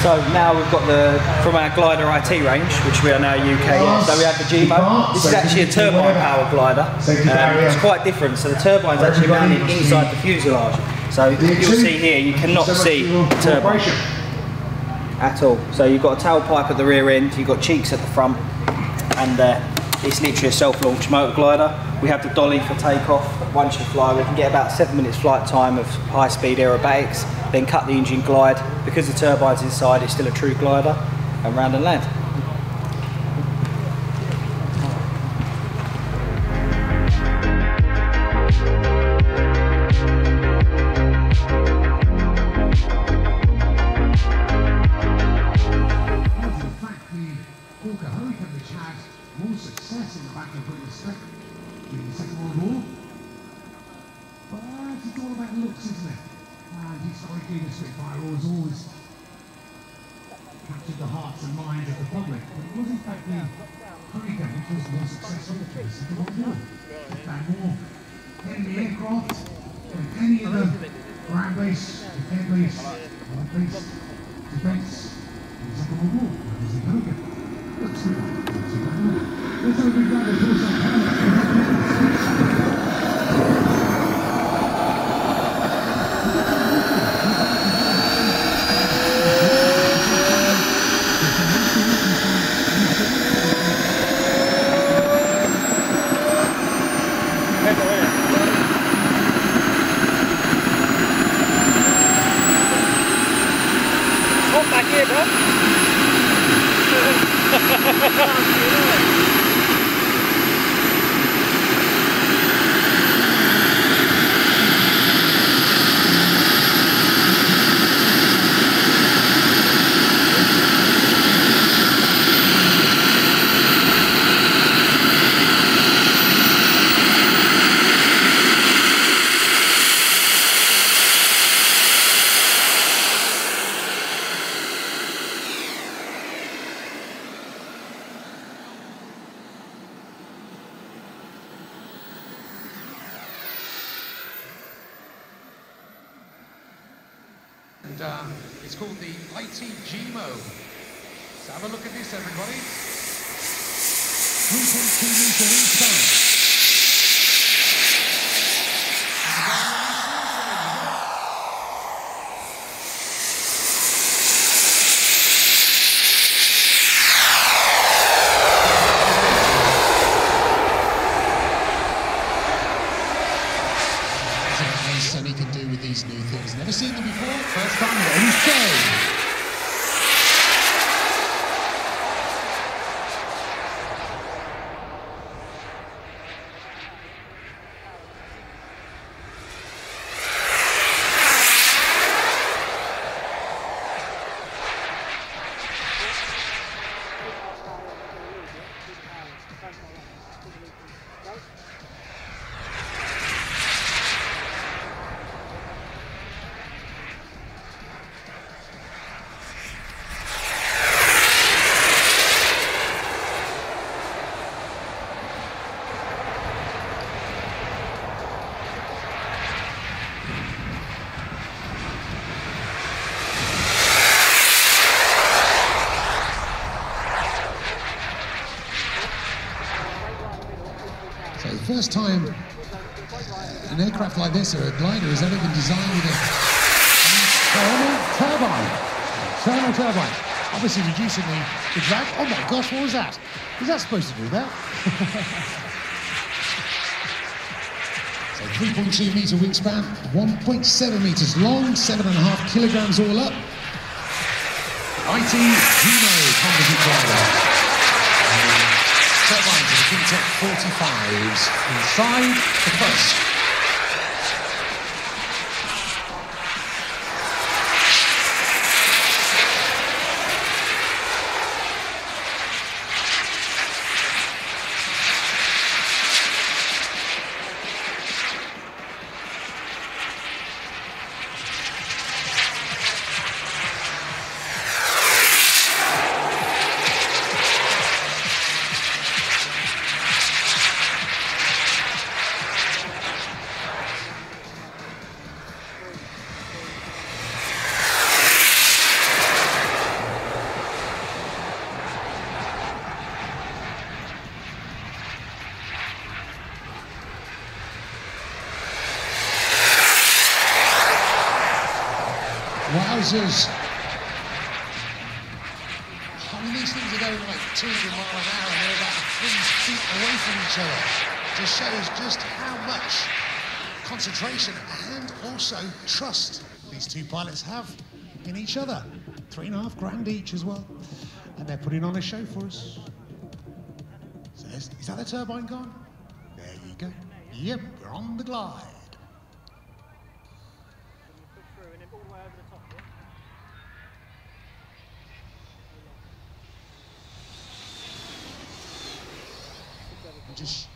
So now we've got from our glider IT range, which we are now UK. So we have the JEEMO. This is actually a turbine powered glider. It's quite different. So the turbine's actually mounted inside the fuselage. So you'll see here, you cannot see the turbine at all. So you've got a tailpipe at the rear end, you've got cheeks at the front, and it's literally a self-launch motor glider. We have the dolly for takeoff. Once you fly, we can get about 7 minutes flight time of high-speed aerobatics, then cut the engine, glide. Because the turbine's inside, it's still a true glider, and land and land. Captured the hearts and minds of the public, but it was in fact the hurricane which was more successful in the Second World War. It found more enemy aircraft than any other ground base, air base, land base, defence in the Second World War. That was the hurricane. Let's have a big round of applause. And it's called the IT JEEMO. So have a look at this, everybody. 3.2 metre wingspan. Sonny can do with these new things. Never seen them before. First time on show. So the first time an aircraft like this, or a glider, has ever been designed with a thermal turbine. Thermal turbine. Obviously reducing the drag. Oh my gosh, what was that? Was that supposed to do that? So 3.2 metre wingspan, 1.7 metres long, 7.5 kilograms all up. IT JEEMO composite glider. Turbines of the Gliderjet 45s inside the first. risers. I mean, these things are going like 200 miles an hour and they're about 3 feet away from each other. Just shows just how much concentration and also trust these two pilots have in each other. $3.5 grand each as well. And they're putting on a show for us. So is that the turbine gone? There you go. Yep, we're on the glide.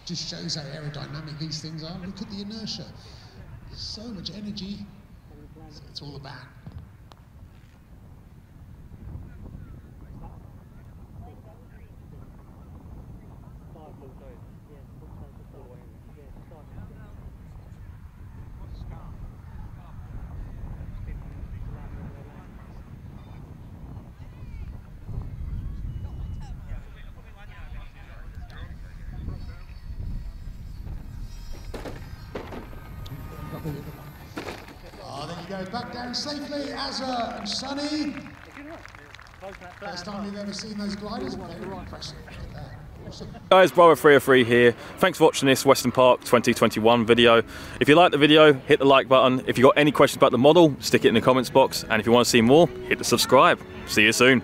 Just shows how aerodynamic these things are. Look at the inertia. There's so much energy. So it's all about. Oh, there you go, back down safely, Azza and Sunny. First time we've ever seen those gliders, very impressive. Look at that. Awesome. Guys, Brother 303 here. Thanks for watching this Weston Park 2021 video. If you like the video, hit the like button. If you've got any questions about the model, stick it in the comments box. And if you want to see more, hit the subscribe. See you soon.